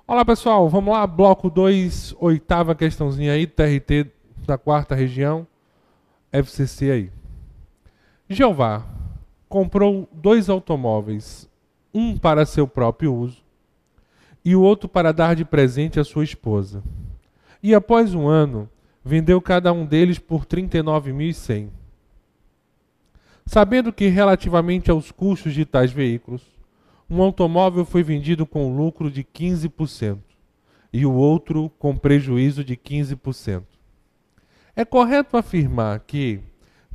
Olá pessoal, vamos lá, bloco 2, oitava questãozinha aí, TRT da quarta região, FCC aí. Jeová comprou dois automóveis, um para seu próprio uso e o outro para dar de presente à sua esposa. E após um ano, vendeu cada um deles por 39.100. Sabendo que relativamente aos custos de tais veículos, um automóvel foi vendido com lucro de 15% e o outro com prejuízo de 15%. É correto afirmar que,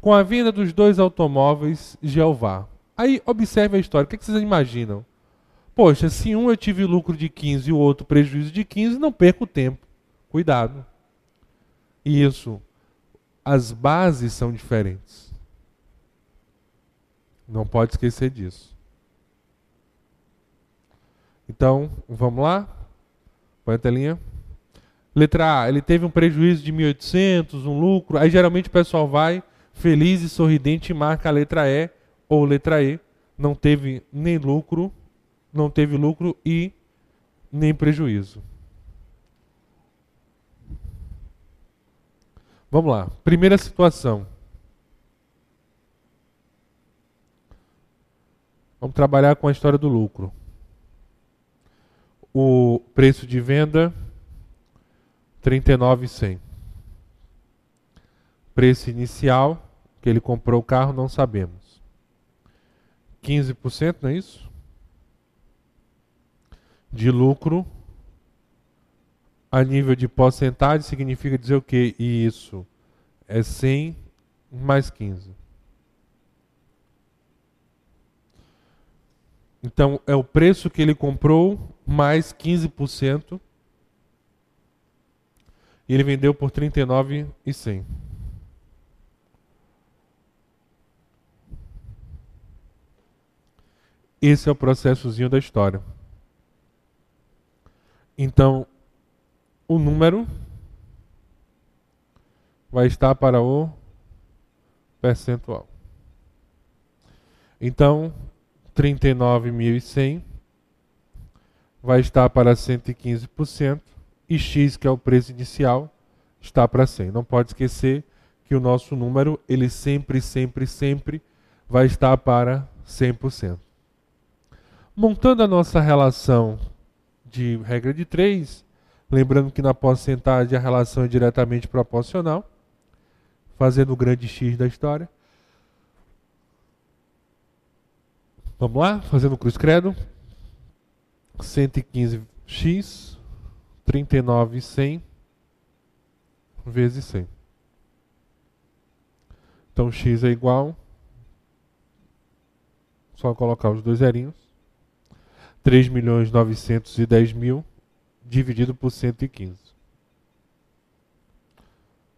com a venda dos dois automóveis, Jeová. Aí observe a história, o que vocês imaginam? Poxa, se um eu tive lucro de 15 e o outro prejuízo de 15, não perco tempo. Cuidado. Isso, as bases são diferentes. Não pode esquecer disso. Então, vamos lá? Põe a telinha. Letra A, ele teve um prejuízo de 1.800, um lucro. Aí geralmente o pessoal vai feliz e sorridente e marca a letra E ou letra E. Não teve nem lucro, não teve lucro e nem prejuízo. Vamos lá. Primeira situação. Vamos trabalhar com a história do lucro. O preço de venda 39.100. Preço inicial que ele comprou o carro não sabemos. 15%, não é isso? De lucro a nível de porcentagem significa dizer o quê? Isso é 100 mais 15. Então é o preço que ele comprou mais 15%. E ele vendeu por 39.100. Esse é o processozinho da história. Então, o número vai estar para o percentual. Então, 39.100 vai estar para 115% e X, que é o preço inicial, está para 100. Não pode esquecer que o nosso número, ele sempre vai estar para 100%. Montando a nossa relação de regra de 3, lembrando que na porcentagem a relação é diretamente proporcional, fazendo o grande X da história. Vamos lá, fazendo o cruz credo. 115x, 39.100 vezes 100. Então x é igual, só colocar os dois zerinhos, 3.910.000 dividido por 115.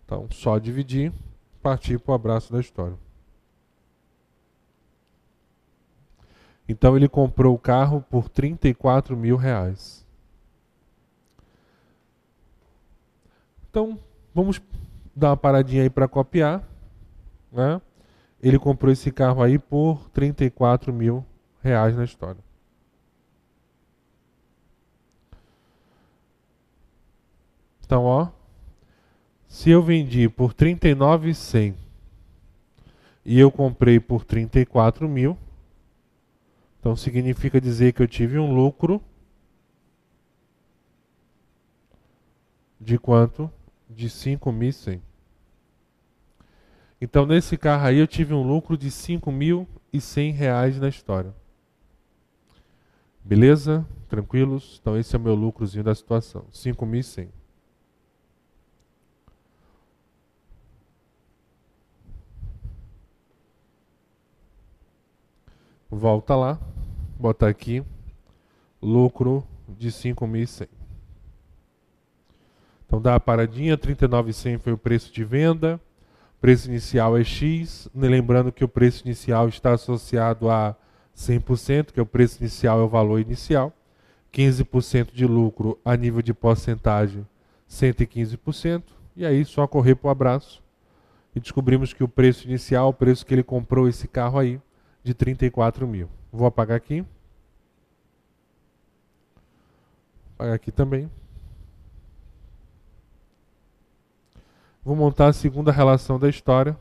Então, só dividir, partir para o abraço da história. Então, ele comprou o carro por 34.000 reais. Então, vamos dar uma paradinha aí para copiar, né? Ele comprou esse carro aí por 34.000 reais na história. Então, ó, se eu vendi por 39.100 e eu comprei por 34.000, então significa dizer que eu tive um lucro de quanto? De 5.100. Então nesse carro aí eu tive um lucro de 5.100 reais na história. Beleza? Tranquilos? Então esse é o meu lucrozinho da situação, 5.100. Volta lá, botar aqui, lucro de 5.100. Então dá a paradinha, 39.100 foi o preço de venda, preço inicial é X, lembrando que o preço inicial está associado a 100%, que é o preço inicial é o valor inicial, 15% de lucro a nível de porcentagem, 115%, e aí só correr para o abraço. E descobrimos que o preço inicial, o preço que ele comprou esse carro aí, de 34.000. Vou apagar aqui. Pagar aqui também. Vou montar a segunda relação da história.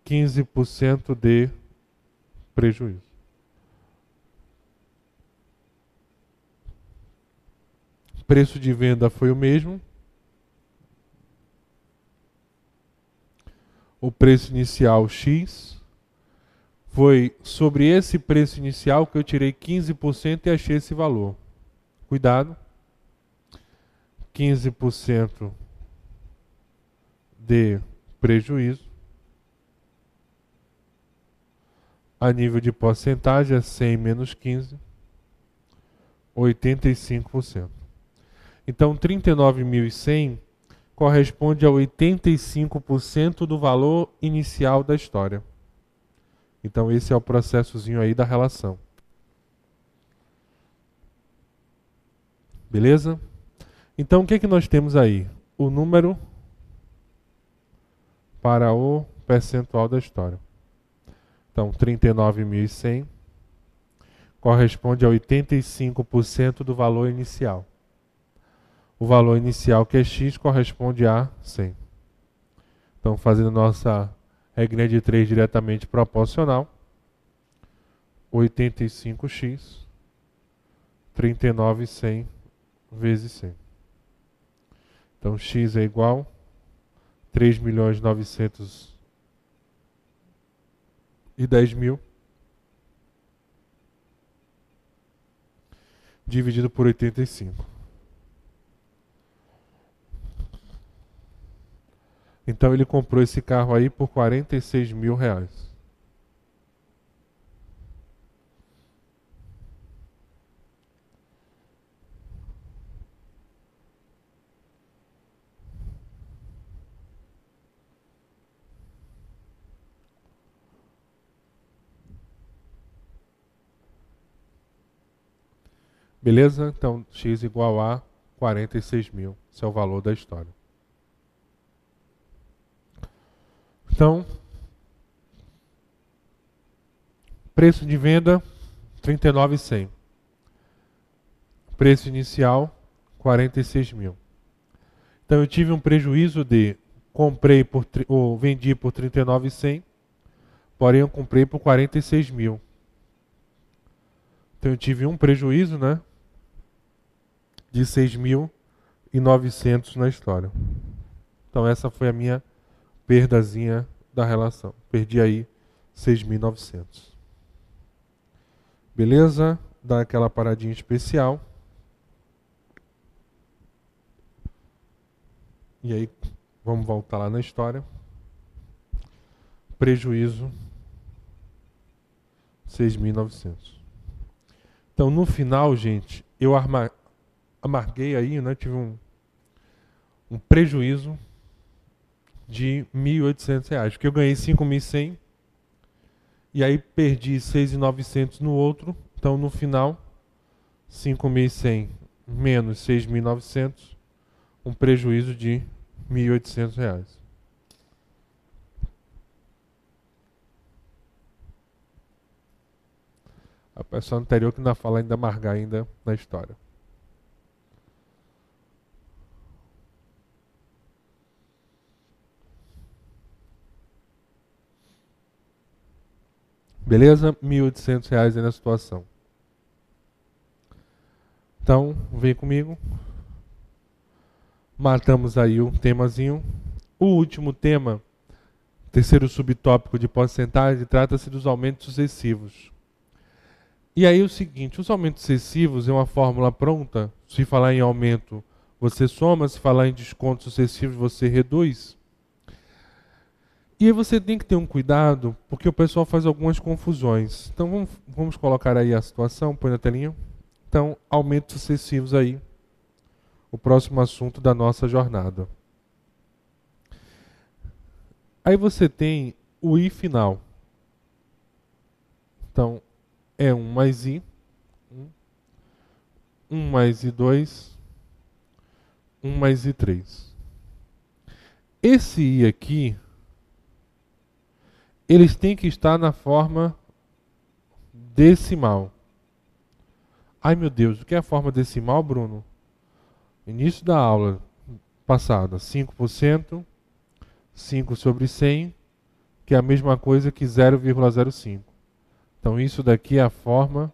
15% de prejuízo. Preço de venda foi o mesmo. O preço inicial X. Foi sobre esse preço inicial que eu tirei 15% e achei esse valor. Cuidado. 15% de prejuízo. A nível de porcentagem é 100 menos 15, 85%. Então, 39.100 corresponde a 85% do valor inicial da história. Então, esse é o processozinho aí da relação. Beleza? Então, o que que nós temos aí? O número para o percentual da história. Então, 39.100 corresponde a 85% do valor inicial. O valor inicial, que é X, corresponde a 100. Então, fazendo nossa regrinha de 3 diretamente proporcional, 85x, 39.100 vezes 100. Então, X é igual a 3.910.000 dividido por 85. Então ele comprou esse carro aí por R$46.000. Beleza? Então X igual a 46.000. Esse é o valor da história. Então, preço de venda, 39.100. Preço inicial, 46.000. Então eu tive um prejuízo de vendi por 39.100, porém eu comprei por 46.000. Então eu tive um prejuízo, né, de 6.900 na história. Então essa foi a minha perdazinha da relação. Perdi aí 6.900. Beleza? Dá aquela paradinha especial. E aí, vamos voltar lá na história. Prejuízo 6.900. Então, no final, gente, eu amarguei aí, né? Tive um prejuízo de R$1.800, porque eu ganhei 5.100 e aí perdi 6.900 no outro. Então, no final, 5.100 menos 6.900, um prejuízo de R$1.800. A pessoa anterior que ainda fala ainda amargar ainda na história. Beleza? R$1.800 aí na situação. Então, vem comigo. Matamos aí um temazinho. O último tema, terceiro subtópico de porcentagem, trata-se dos aumentos sucessivos. E aí o seguinte, os aumentos sucessivos é uma fórmula pronta. Se falar em aumento, você soma. Se falar em descontos sucessivos, você reduz. E aí você tem que ter um cuidado, porque o pessoal faz algumas confusões. Então vamos colocar aí a situação, põe na telinha. Então, aumentos sucessivos aí. O próximo assunto da nossa jornada. Aí você tem o I final. Então, é 1 mais I. 1 mais I2. 1 mais I3. Esse I aqui, eles têm que estar na forma decimal. Ai meu Deus, o que é a forma decimal, Bruno? Início da aula passada, 5%, 5 sobre 100, que é a mesma coisa que 0,05. Então isso daqui é a forma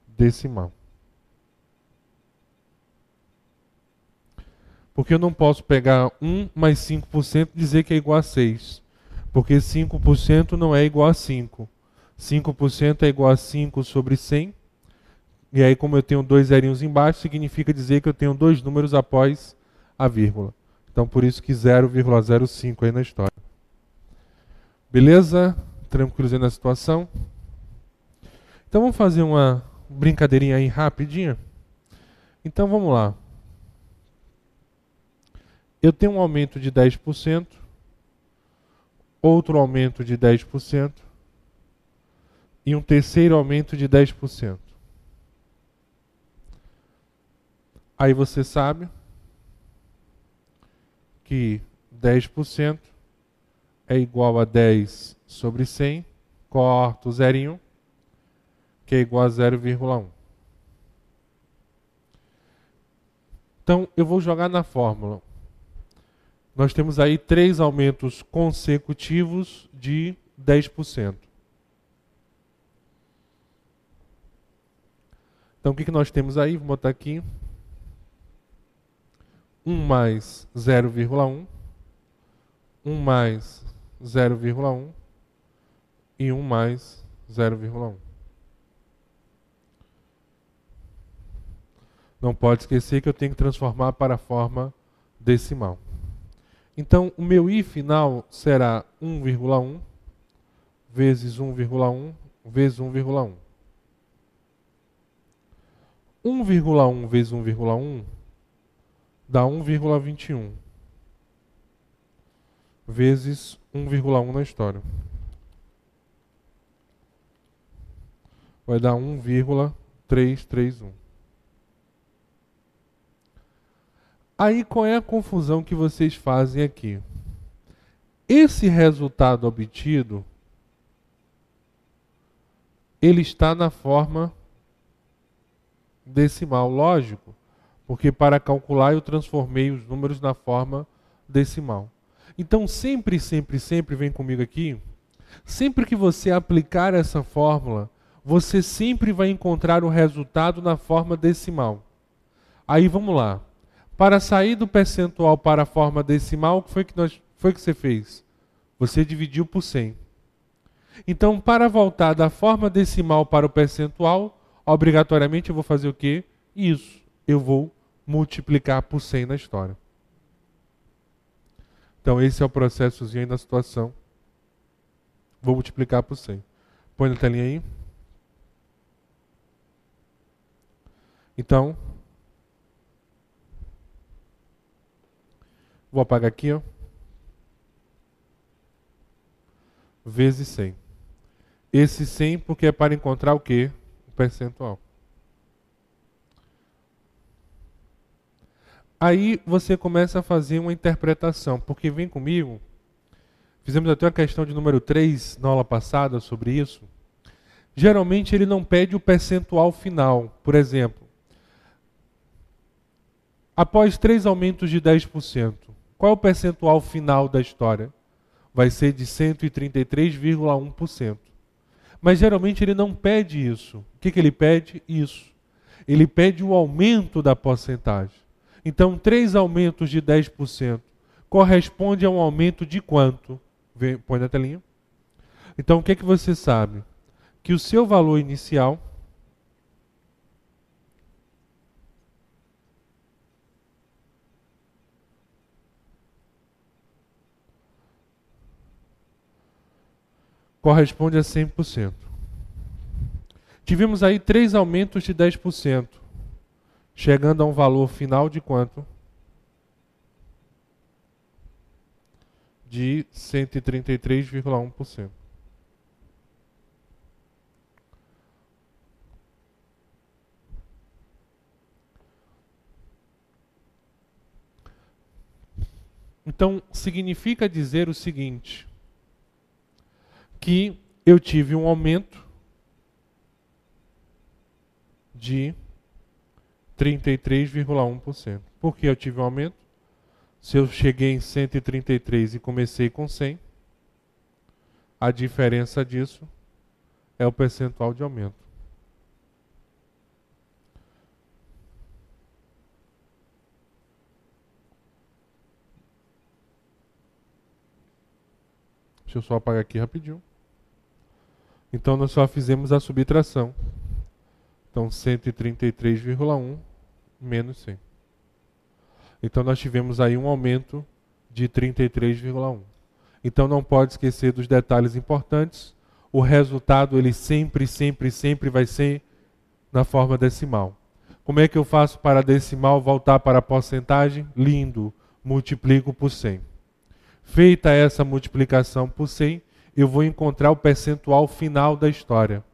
decimal. Porque eu não posso pegar 1 mais 5% e dizer que é igual a 6. Porque 5% não é igual a 5. 5% é igual a 5 sobre 100. E aí, como eu tenho dois zerinhos embaixo, significa dizer que eu tenho dois números após a vírgula. Então, por isso que 0,05 aí na história. Beleza? Tranquilizando a situação? Então, vamos fazer uma brincadeirinha aí rapidinha? Então, vamos lá. Eu tenho um aumento de 10%, outro aumento de 10% e um terceiro aumento de 10%. Aí você sabe que 10% é igual a 10 sobre 100, corto o zerinho, que é igual a 0,1. Então, eu vou jogar na fórmula. Nós temos aí 3 aumentos consecutivos de 10%. Então, o que nós temos aí? Vou botar aqui. 1 mais 0,1, 1 mais 0,1 e 1 mais 0,1. Não pode esquecer que eu tenho que transformar para a forma decimal. Então, o meu I final será 1,1 vezes 1,1 vezes 1,1. 1,1 vezes 1,1 dá 1,21 vezes 1,1 na história. Vai dar 1,331. Aí qual é a confusão que vocês fazem aqui? Esse resultado obtido, ele está na forma decimal, lógico, porque para calcular eu transformei os números na forma decimal. Então sempre, sempre, sempre, vem comigo aqui, sempre que você aplicar essa fórmula, você sempre vai encontrar o resultado na forma decimal. Aí vamos lá. Para sair do percentual para a forma decimal, o que foi que você fez? Você dividiu por 100. Então, para voltar da forma decimal para o percentual, obrigatoriamente eu vou fazer o quê? Isso. Eu vou multiplicar por 100 na história. Então, esse é o processozinho aí na situação. Vou multiplicar por 100. Põe na telinha aí. Então, vou apagar aqui, ó. Vezes 100. Esse 100 porque é para encontrar o quê? O percentual. Aí você começa a fazer uma interpretação, porque vem comigo, fizemos até uma questão de número 3 na aula passada sobre isso. Geralmente ele não pede o percentual final. Por exemplo, após 3 aumentos de 10%, qual é o percentual final da história? Vai ser de 133,1%. Mas geralmente ele não pede isso. O que ele pede? Isso. Ele pede o aumento da porcentagem. Então, 3 aumentos de 10% corresponde a um aumento de quanto? Põe na telinha. Então, o que você sabe? Que o seu valor inicial corresponde a 100%. Tivemos aí 3 aumentos de 10%, chegando a um valor final de quanto? De 133,1%. Então, significa dizer o seguinte, que eu tive um aumento de 33,1%. Por que eu tive um aumento? Se eu cheguei em 133 e comecei com 100, a diferença disso é o percentual de aumento. Deixa eu só apagar aqui rapidinho. Então nós só fizemos a subtração. Então 133,1 menos 100. Então nós tivemos aí um aumento de 33,1. Então não pode esquecer dos detalhes importantes. O resultado ele sempre vai ser na forma decimal. Como é que eu faço para a decimal voltar para a porcentagem? Lindo, multiplico por 100. Feita essa multiplicação por 100, eu vou encontrar o percentual final da história.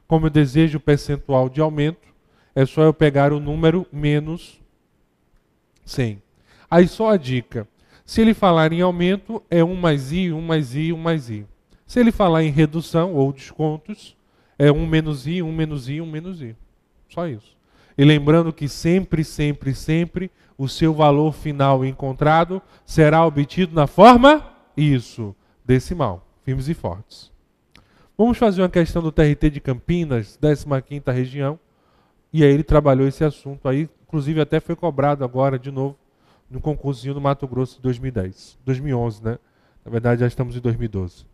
Como eu desejo o percentual de aumento, é só eu pegar o número menos 100. Aí só a dica. Se ele falar em aumento, é 1 mais I, 1 mais I, 1 mais I. Se ele falar em redução ou descontos, é 1 menos I, 1 menos I, 1 menos I. Só isso. E lembrando que sempre o seu valor final encontrado será obtido na forma, isso, decimal, firmes e fortes. Vamos fazer uma questão do TRT de Campinas, 15ª região, e aí ele trabalhou esse assunto aí, inclusive até foi cobrado agora de novo no concursinho do Mato Grosso de 2011, né? Na verdade já estamos em 2012.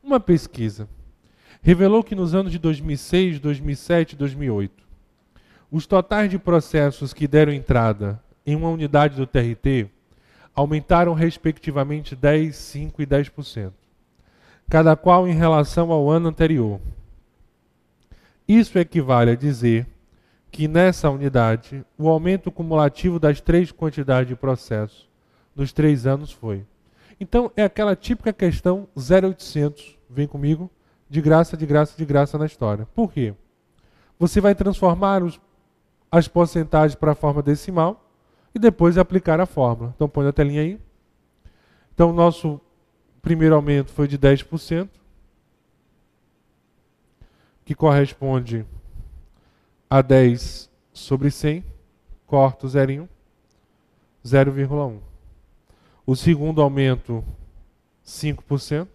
Uma pesquisa revelou que nos anos de 2006, 2007 e 2008, os totais de processos que deram entrada em uma unidade do TRT aumentaram respectivamente 10%, 5% e 10%, cada qual em relação ao ano anterior. Isso equivale a dizer que nessa unidade o aumento cumulativo das 3 quantidades de processos nos 3 anos foi. Então é aquela típica questão 0800, vem comigo, de graça na história. Por quê? Você vai transformar as porcentagens para a forma decimal e depois aplicar a fórmula. Então põe na telinha aí. Então o nosso primeiro aumento foi de 10%, que corresponde a 10 sobre 100, corto 0,1, 0,1. O segundo aumento, 5%.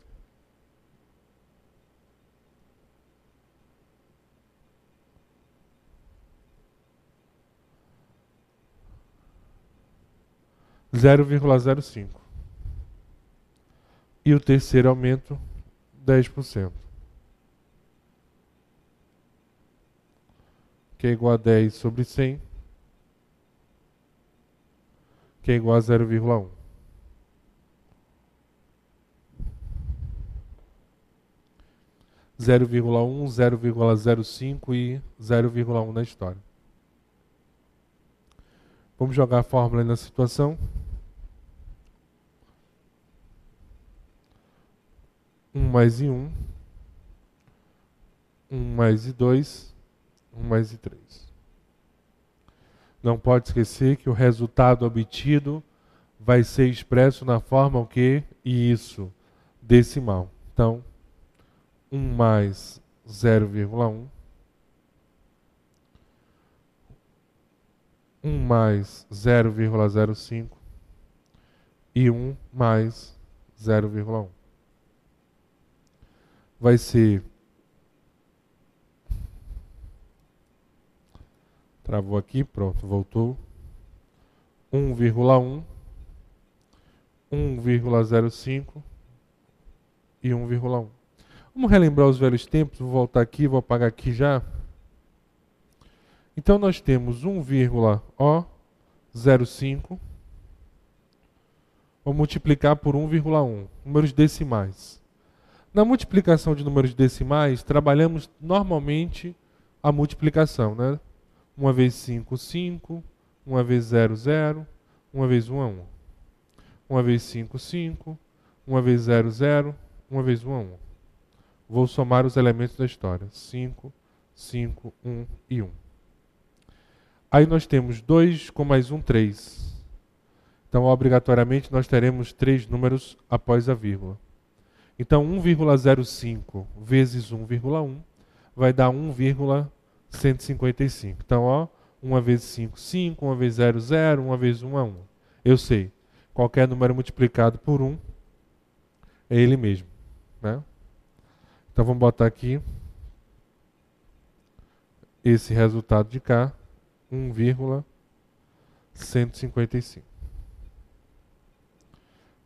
(0,05) e o terceiro aumento 10%, que é igual a 10 sobre 100, que é igual a 0,1. (0,1, 0,05 e 0,1 na história. Vamos jogar a fórmula aí na situação. 1 mais I1, 1 mais I2, 1 mais I3. Não pode esquecer que o resultado obtido vai ser expresso na forma o quê? Isso, decimal. Então, 1 mais 0,1, 1 mais 0,05 e 1 mais 0,1. Vai ser... Travou aqui, pronto, voltou. 1,1, 1,05 e 1,1. Vamos relembrar os velhos tempos, vou voltar aqui, vou apagar aqui já. Então nós temos 1,05, vou multiplicar por 1,1, números decimais. Na multiplicação de números decimais, trabalhamos normalmente a multiplicação, né? 1 vezes 5, 5, 1 vezes 0, 0, 1 vezes 1 é 1. 1 vezes 5, 5, 1 vezes 0, 0, 1 vezes 1 é 1. Vou somar os elementos da história. 5, 5, 1 e 1. Aí nós temos 2 com mais 1, 3. Então, obrigatoriamente, nós teremos 3 números após a vírgula. Então, 1,05 vezes 1,1 vai dar 1,05. 155. Então, ó, 1 vezes 5, 5, 1 vezes 0, 0, 1 vezes 1 é 1. Eu sei, qualquer número multiplicado por 1 é ele mesmo, né? Então, vamos botar aqui esse resultado de cá, 1,155.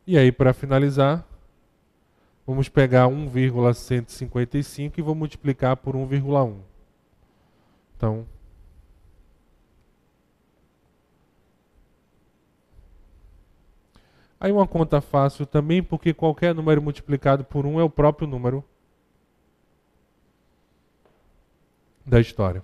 E aí, para finalizar, vamos pegar 1,155 e vou multiplicar por 1,1. Então, aí uma conta fácil também, porque qualquer número multiplicado por 1 é o próprio número da história.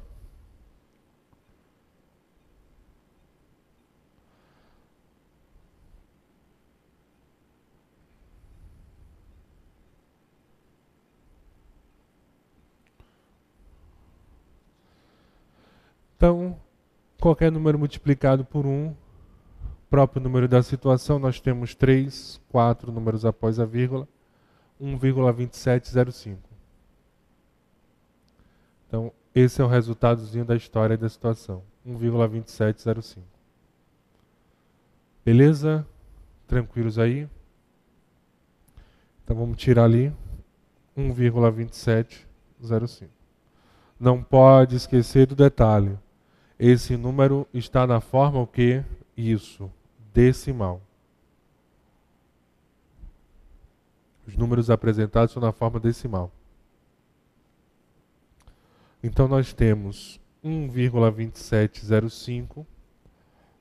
Então, qualquer número multiplicado por 1, próprio número da situação, nós temos 3, 4 números após a vírgula, 1,2705. Então, esse é o resultadozinho da história e da situação, 1,2705. Beleza? Tranquilos aí? Então, vamos tirar ali 1,2705. Não pode esquecer do detalhe. Esse número está na forma o quê? Isso, decimal. Os números apresentados são na forma decimal. Então nós temos 1,2705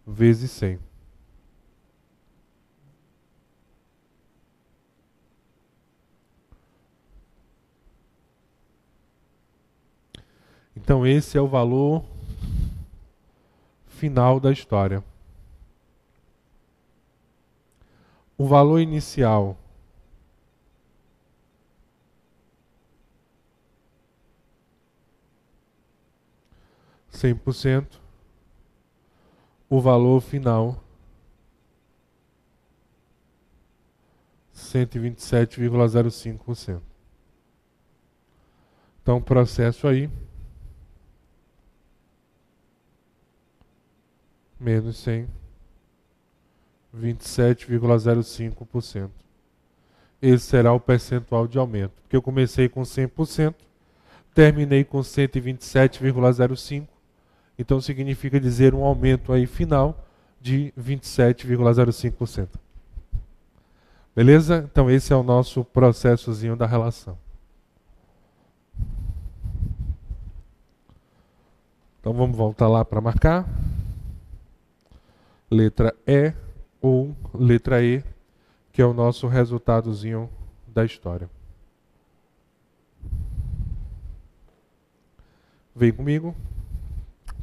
vezes 100. Então esse é o valor final da história. O valor inicial %, o valor final 127,05%. Então o processo aí menos 100, 27,05%. Esse será o percentual de aumento. Porque eu comecei com 100%, terminei com 127,05%. Então significa dizer um aumento aí final de 27,05%. Beleza? Então esse é o nosso processozinho da relação. Então vamos voltar lá para marcar. Letra E ou letra E, que é o nosso resultadozinho da história. Vem comigo.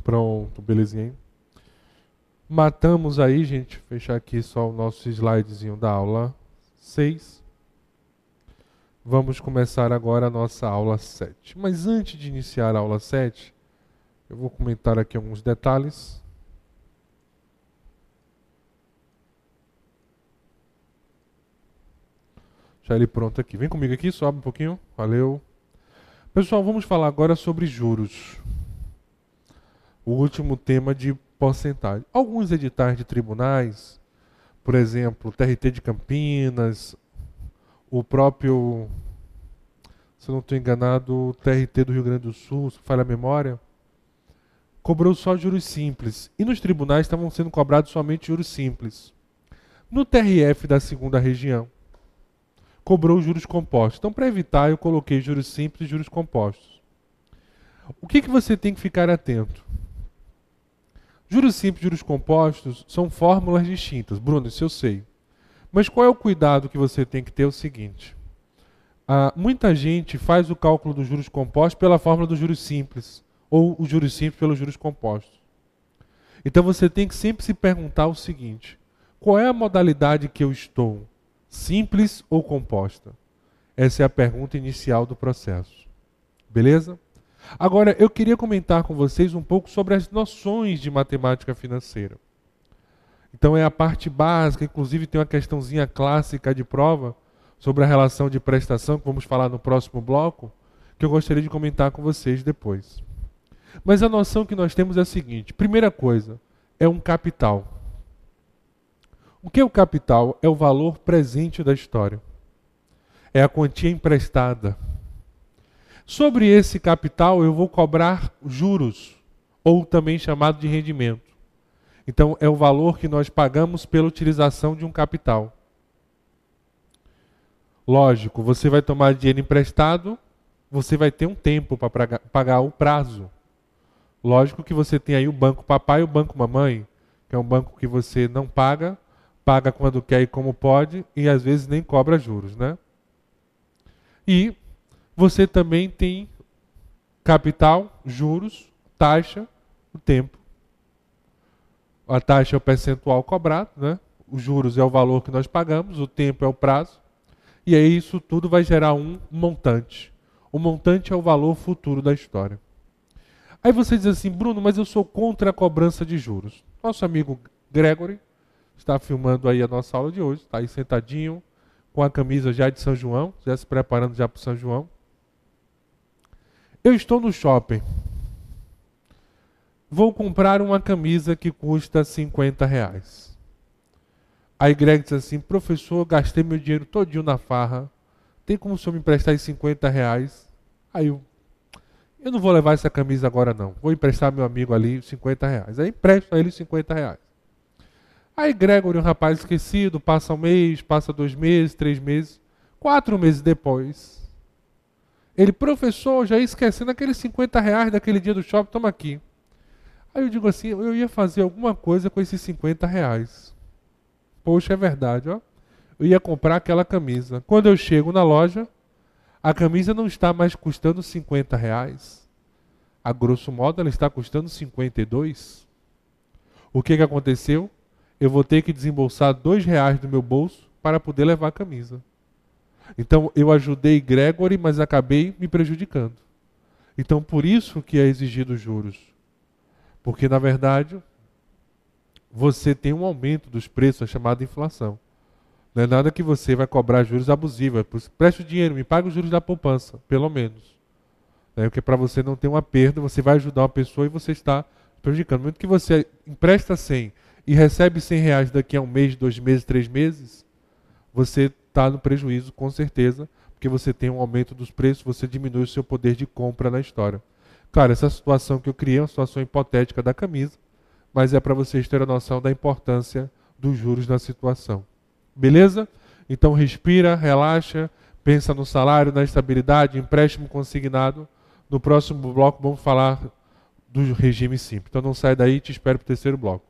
Pronto, belezinha. Matamos aí, gente. Fechar aqui só o nosso slidezinho da aula 6. Vamos começar agora a nossa aula 7. Mas antes de iniciar a aula 7, eu vou comentar aqui alguns detalhes. Já ele pronto aqui. Vem comigo aqui, sobe um pouquinho. Valeu. Pessoal, vamos falar agora sobre juros. O último tema de porcentagem. Alguns editais de tribunais, por exemplo, o TRT de Campinas, o próprio, se eu não estou enganado, o TRT do Rio Grande do Sul, se falha a memória, cobrou só juros simples. E nos tribunais estavam sendo cobrados somente juros simples. No TRF da 2ª região, cobrou juros compostos. Então, para evitar, eu coloquei juros simples e juros compostos. O que você tem que ficar atento? Juros simples e juros compostos são fórmulas distintas. Bruno, isso eu sei. Mas qual é o cuidado que você tem que ter? É o seguinte. Muita gente faz o cálculo dos juros compostos pela fórmula dos juros simples. Ou os juros simples pelos juros compostos. Então você tem que sempre se perguntar o seguinte. Qual é a modalidade que eu estou? Simples ou composta? Essa é a pergunta inicial do processo. Beleza? Agora, eu queria comentar com vocês um pouco sobre as noções de matemática financeira. Então é a parte básica, inclusive tem uma questãozinha clássica de prova sobre a relação de prestação, que vamos falar no próximo bloco, que eu gostaria de comentar com vocês depois. Mas a noção que nós temos é a seguinte: primeira coisa, é um capital. O que é o capital? É o valor presente da história. É a quantia emprestada. Sobre esse capital eu vou cobrar juros, ou também chamado de rendimento. Então é o valor que nós pagamos pela utilização de um capital. Lógico, você vai tomar dinheiro emprestado, você vai ter um tempo para pagar o prazo. Lógico que você tem aí o banco papai e o banco mamãe, que é um banco que você não paga, paga quando quer e como pode, e às vezes nem cobra juros, né? E você também tem capital, juros, taxa, o tempo. A taxa é o percentual cobrado, né? Os juros é o valor que nós pagamos, o tempo é o prazo. E aí isso tudo vai gerar um montante. O montante é o valor futuro da história. Aí você diz assim: Bruno, mas eu sou contra a cobrança de juros. Nosso amigo Gregory está filmando aí a nossa aula de hoje, está aí sentadinho, com a camisa já de São João, já se preparando já para o São João. Eu estou no shopping. Vou comprar uma camisa que custa R$50. Aí Greg diz assim: professor, gastei meu dinheiro todinho na farra. Tem como o senhor me emprestar esses R$50? Aí eu não vou levar essa camisa agora não. Vou emprestar meu amigo ali R$50. Aí empresto a ele R$50. Aí Gregory, um rapaz esquecido, passa um mês, passa 2 meses, 3 meses, 4 meses depois. Ele: professor, já ia esquecendo aqueles R$50 daquele dia do shopping, toma aqui. Aí eu digo assim: eu ia fazer alguma coisa com esses R$50. Poxa, é verdade, ó. Eu ia comprar aquela camisa. Quando eu chego na loja, a camisa não está mais custando R$50. A grosso modo, ela está custando 52. O que aconteceu? Eu vou ter que desembolsar R$2 do meu bolso para poder levar a camisa. Então, eu ajudei Gregory, mas acabei me prejudicando. Então, por isso que é exigido juros. Porque, na verdade, você tem um aumento dos preços, é chamada inflação. Não é nada que você vai cobrar juros abusivos. Preste o dinheiro, me pague os juros da poupança, pelo menos. Porque para você não ter uma perda, você vai ajudar uma pessoa e você está prejudicando. No momento que você empresta 100 e recebe R$100 daqui a 1 mês, 2 meses, 3 meses, você está no prejuízo, com certeza, porque você tem um aumento dos preços, você diminui o seu poder de compra na história. Claro, essa situação que eu criei é uma situação hipotética da camisa, mas é para vocês terem a noção da importância dos juros na situação. Beleza? Então respira, relaxa, pensa no salário, na estabilidade, empréstimo consignado. No próximo bloco vamos falar do regime simples. Então não sai daí, te espero para o terceiro bloco.